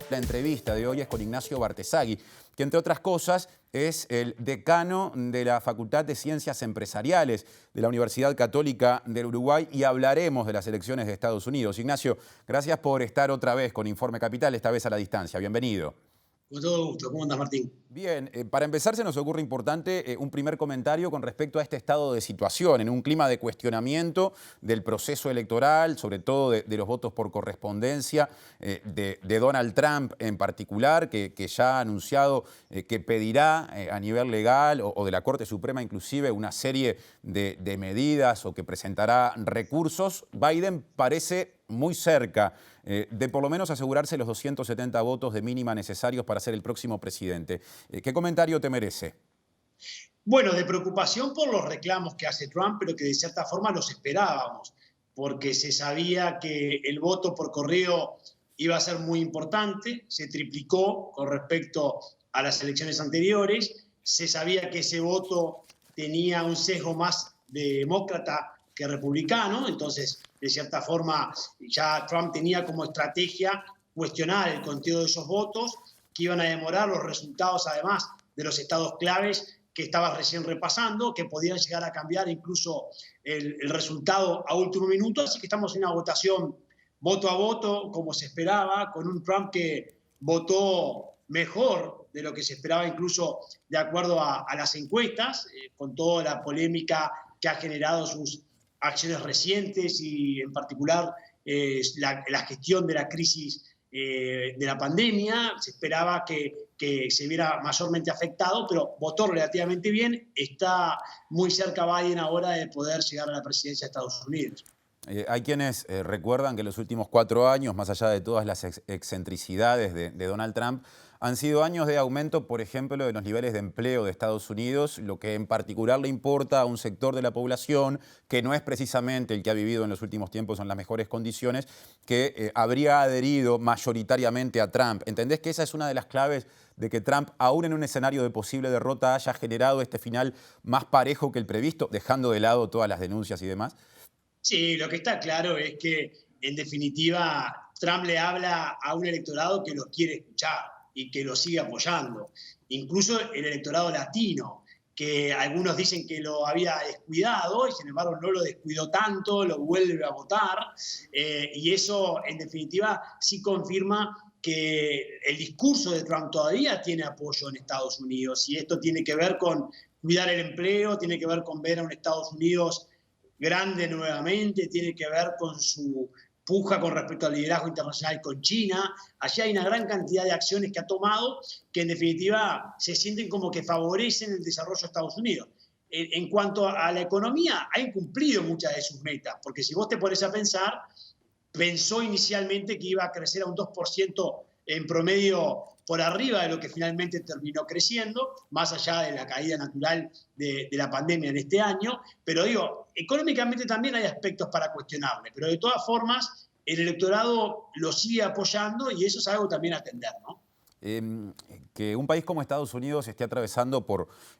La entrevista de hoy es con Ignacio Bartesagui, que entre otras cosas es el decano de la Facultad de Ciencias Empresariales de la Universidad Católica del Uruguay, y hablaremos de las elecciones de Estados Unidos. Ignacio, gracias por estar otra vez con Informe Capital, esta vez a la distancia. Bienvenido. Con todo gusto. ¿Cómo andas, Martín? Bien, para empezar se nos ocurre importante un primer comentario con respecto a este estado de situación, en un clima de cuestionamiento del proceso electoral, sobre todo de los votos por correspondencia, de Donald Trump en particular, que ya ha anunciado que pedirá a nivel legal o de la Corte Suprema inclusive una serie de medidas o que presentará recursos. Biden parece muy cerca de por lo menos asegurarse los 270 votos de mínima necesarios para ser el próximo presidente. ¿Qué comentario te merece? Bueno, de preocupación por los reclamos que hace Trump, pero que de cierta forma los esperábamos, porque se sabía que el voto por correo iba a ser muy importante, se triplicó con respecto a las elecciones anteriores, se sabía que ese voto tenía un sesgo más demócrata que republicano, entonces de cierta forma ya Trump tenía como estrategia cuestionar el conteo de esos votos, que iban a demorar los resultados además de los estados claves que estabas recién repasando, que podían llegar a cambiar incluso el resultado a último minuto, así que estamos en una votación voto a voto, como se esperaba, con un Trump que votó mejor de lo que se esperaba incluso de acuerdo a las encuestas, con toda la polémica que ha generado sus acciones recientes y en particular la gestión de la crisis de la pandemia. Se esperaba que se viera mayormente afectado, pero votó relativamente bien. Está muy cerca Biden ahora de poder llegar a la presidencia de Estados Unidos. Hay quienes recuerdan que los últimos 4 años, más allá de todas las excentricidades de Donald Trump, han sido años de aumento, por ejemplo, de los niveles de empleo de Estados Unidos, lo que en particular le importa a un sector de la población que no es precisamente el que ha vivido en los últimos tiempos en las mejores condiciones, que habría adherido mayoritariamente a Trump. ¿Entendés que esa es una de las claves de que Trump, aún en un escenario de posible derrota, haya generado este final más parejo que el previsto, dejando de lado todas las denuncias y demás? Sí, lo que está claro es que, en definitiva, Trump le habla a un electorado que lo quiere escuchar y que lo sigue apoyando. Incluso el electorado latino, que algunos dicen que lo había descuidado y sin embargo no lo descuidó tanto, lo vuelve a votar. Y eso, en definitiva, sí confirma que el discurso de Trump todavía tiene apoyo en Estados Unidos. Y esto tiene que ver con cuidar el empleo, tiene que ver con ver a un Estados Unidos grande nuevamente, tiene que ver con su puja con respecto al liderazgo internacional con China. Allí hay una gran cantidad de acciones que ha tomado que en definitiva se sienten como que favorecen el desarrollo de Estados Unidos. En cuanto a la economía, ha incumplido muchas de sus metas, porque si vos te pones a pensar, pensó inicialmente que iba a crecer a un 2% en promedio por arriba de lo que finalmente terminó creciendo, más allá de la caída natural de la pandemia en este año. Pero digo, económicamente también hay aspectos para cuestionarle, pero de todas formas el electorado lo sigue apoyando y eso es algo también a atender, ¿no? Que un país como Estados Unidos esté atravesando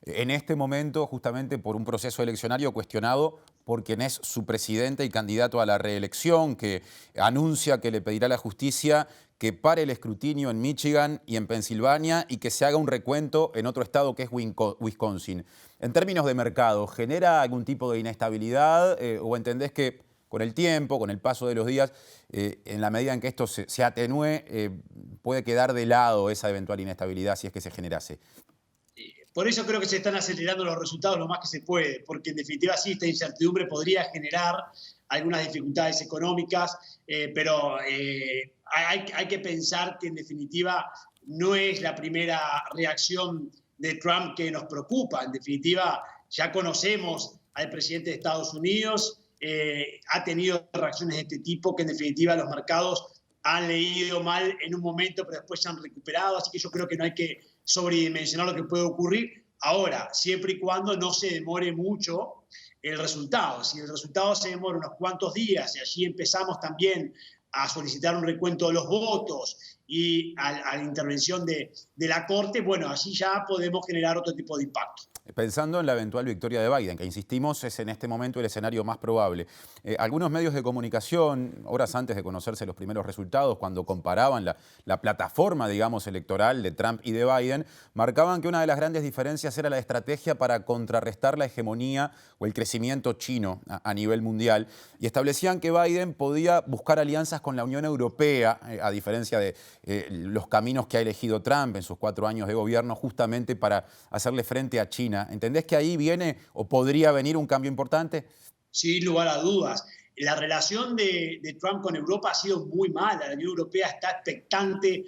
en este momento justamente por un proceso eleccionario cuestionado por quien es su presidente y candidato a la reelección, que anuncia que le pedirá a la justicia que pare el escrutinio en Michigan y en Pensilvania y que se haga un recuento en otro estado que es Wisconsin. En términos de mercado, ¿genera algún tipo de inestabilidad o entendés que con el tiempo, con el paso de los días, en la medida en que esto se atenúe, puede quedar de lado esa eventual inestabilidad si es que se generase? Por eso creo que se están acelerando los resultados lo más que se puede, porque en definitiva sí, esta incertidumbre podría generar algunas dificultades económicas, pero hay que pensar que en definitiva no es la primera reacción de Trump que nos preocupa. En definitiva, ya conocemos al presidente de Estados Unidos, ha tenido reacciones de este tipo que en definitiva los mercados han leído mal en un momento, pero después se han recuperado, así que yo creo que no hay que sobredimensionar lo que puede ocurrir. Ahora, siempre y cuando no se demore mucho el resultado. Si el resultado se demora unos cuantos días y allí empezamos también a solicitar un recuento de los votos y a la intervención de la Corte, bueno, allí ya podemos generar otro tipo de impacto. Pensando en la eventual victoria de Biden, que insistimos es en este momento el escenario más probable. Algunos medios de comunicación, horas antes de conocerse los primeros resultados, cuando comparaban la plataforma, digamos, electoral de Trump y de Biden, marcaban que una de las grandes diferencias era la estrategia para contrarrestar la hegemonía o el crecimiento chino a nivel mundial, y establecían que Biden podía buscar alianzas con la Unión Europea, a diferencia de los caminos que ha elegido Trump en sus 4 años de gobierno, justamente para hacerle frente a China. ¿Entendés que ahí viene o podría venir un cambio importante? Sin lugar a dudas. La relación de Trump con Europa ha sido muy mala. La Unión Europea está expectante.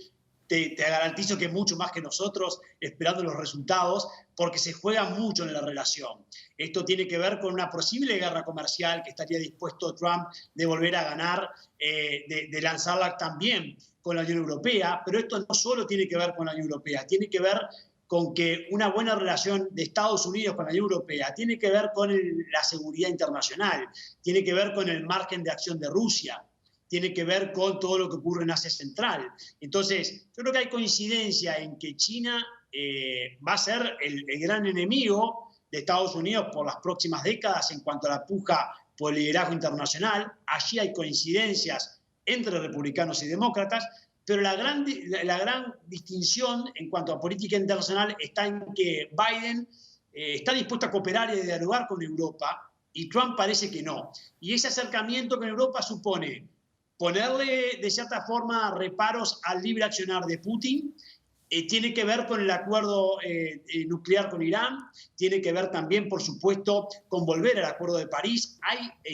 Te garantizo que mucho más que nosotros, esperando los resultados, porque se juega mucho en la relación. Esto tiene que ver con una posible guerra comercial que estaría dispuesto Trump de volver a ganar, de lanzarla también con la Unión Europea, pero esto no solo tiene que ver con la Unión Europea, tiene que ver con que una buena relación de Estados Unidos con la Unión Europea tiene que ver con la seguridad internacional, tiene que ver con el margen de acción de Rusia, tiene que ver con todo lo que ocurre en Asia Central. Entonces, yo creo que hay coincidencia en que China va a ser el gran enemigo de Estados Unidos por las próximas décadas en cuanto a la puja por el liderazgo internacional. Allí hay coincidencias entre republicanos y demócratas, pero la gran distinción en cuanto a política internacional está en que Biden está dispuesto a cooperar y a dialogar con Europa y Trump parece que no. Y ese acercamiento con Europa supone ponerle de cierta forma reparos al libre accionar de Putin, tiene que ver con el acuerdo nuclear con Irán, tiene que ver también, por supuesto, con volver al Acuerdo de París,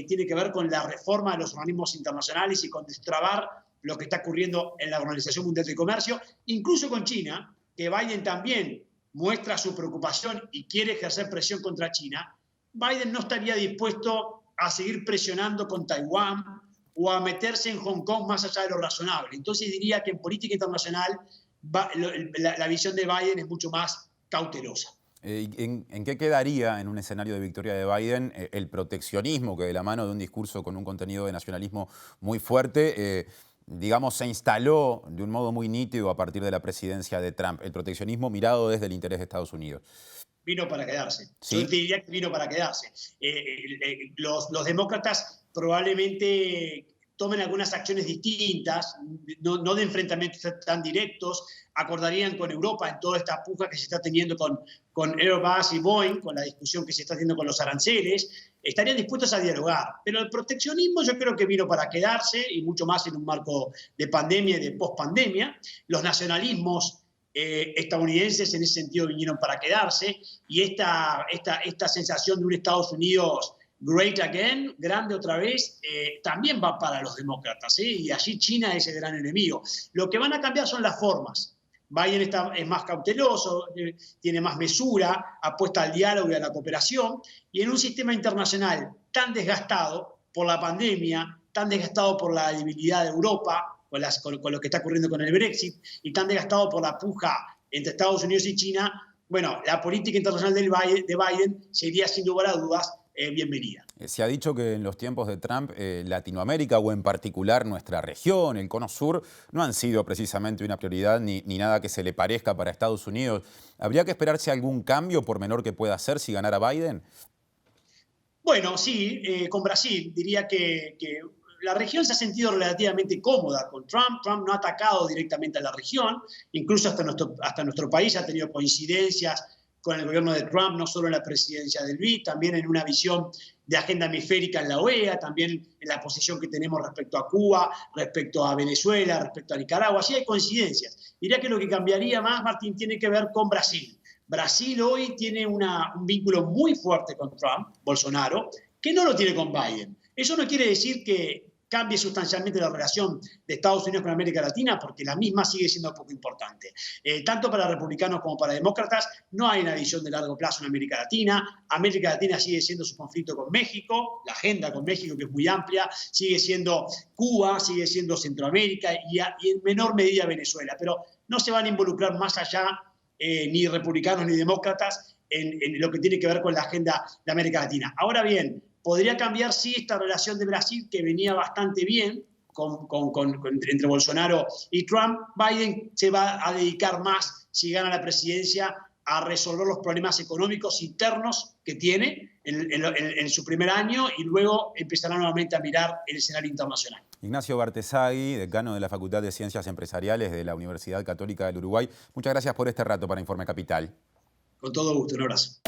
tiene que ver con la reforma de los organismos internacionales y con destrabar lo que está ocurriendo en la Organización Mundial del Comercio, incluso con China, que Biden también muestra su preocupación y quiere ejercer presión contra China. Biden no estaría dispuesto a seguir presionando con Taiwán o a meterse en Hong Kong más allá de lo razonable. Entonces diría que en política internacional la visión de Biden es mucho más cautelosa. ¿En qué quedaría en un escenario de victoria de Biden el proteccionismo que de la mano de un discurso con un contenido de nacionalismo muy fuerte, digamos, se instaló de un modo muy nítido a partir de la presidencia de Trump? El proteccionismo mirado desde el interés de Estados Unidos. Vino para quedarse. ¿Sí? Yo te diría que vino para quedarse. Los demócratas probablemente tomen algunas acciones distintas, no de enfrentamientos tan directos, acordarían con Europa en toda esta puja que se está teniendo con Airbus y Boeing, con la discusión que se está haciendo con los aranceles, estarían dispuestos a dialogar. Pero el proteccionismo yo creo que vino para quedarse, y mucho más en un marco de pandemia y de pospandemia. Los nacionalismos estadounidenses en ese sentido vinieron para quedarse, y esta sensación de un Estados Unidos great again, grande otra vez, también va para los demócratas, y allí China es el gran enemigo. Lo que van a cambiar son las formas. Biden es más cauteloso, tiene más mesura, apuesta al diálogo y a la cooperación, y en un sistema internacional tan desgastado por la pandemia, tan desgastado por la debilidad de Europa, con lo que está ocurriendo con el Brexit, y tan desgastado por la puja entre Estados Unidos y China, bueno, la política internacional de Biden sería sin lugar a dudas bienvenida. Se ha dicho que en los tiempos de Trump, Latinoamérica o en particular nuestra región, el Cono Sur, no han sido precisamente una prioridad ni nada que se le parezca para Estados Unidos. ¿Habría que esperarse algún cambio, por menor que pueda ser, si ganara Biden? Bueno, sí, con Brasil diría que la región se ha sentido relativamente cómoda con Trump. Trump no ha atacado directamente a la región, incluso hasta nuestro país ha tenido coincidencias con el gobierno de Trump, no solo en la presidencia del BID, también en una visión de agenda hemisférica en la OEA, también en la posición que tenemos respecto a Cuba, respecto a Venezuela, respecto a Nicaragua. Así hay coincidencias. Diría que lo que cambiaría más, Martín, tiene que ver con Brasil. Brasil hoy tiene un vínculo muy fuerte con Trump, Bolsonaro, que no lo tiene con Biden. Eso no quiere decir que cambie sustancialmente la relación de Estados Unidos con América Latina, porque la misma sigue siendo poco importante. Tanto para republicanos como para demócratas, no hay una visión de largo plazo en América Latina. América Latina sigue siendo su conflicto con México, la agenda con México, que es muy amplia, sigue siendo Cuba, sigue siendo Centroamérica y en menor medida Venezuela. Pero no se van a involucrar más allá ni republicanos ni demócratas en lo que tiene que ver con la agenda de América Latina. Ahora bien, podría cambiar, sí, esta relación de Brasil, que venía bastante bien entre Bolsonaro y Trump. Biden se va a dedicar más, si gana la presidencia, a resolver los problemas económicos internos que tiene en su primer año y luego empezará nuevamente a mirar el escenario internacional. Ignacio Bartesagui, decano de la Facultad de Ciencias Empresariales de la Universidad Católica del Uruguay, muchas gracias por este rato para Informe Capital. Con todo gusto, un abrazo.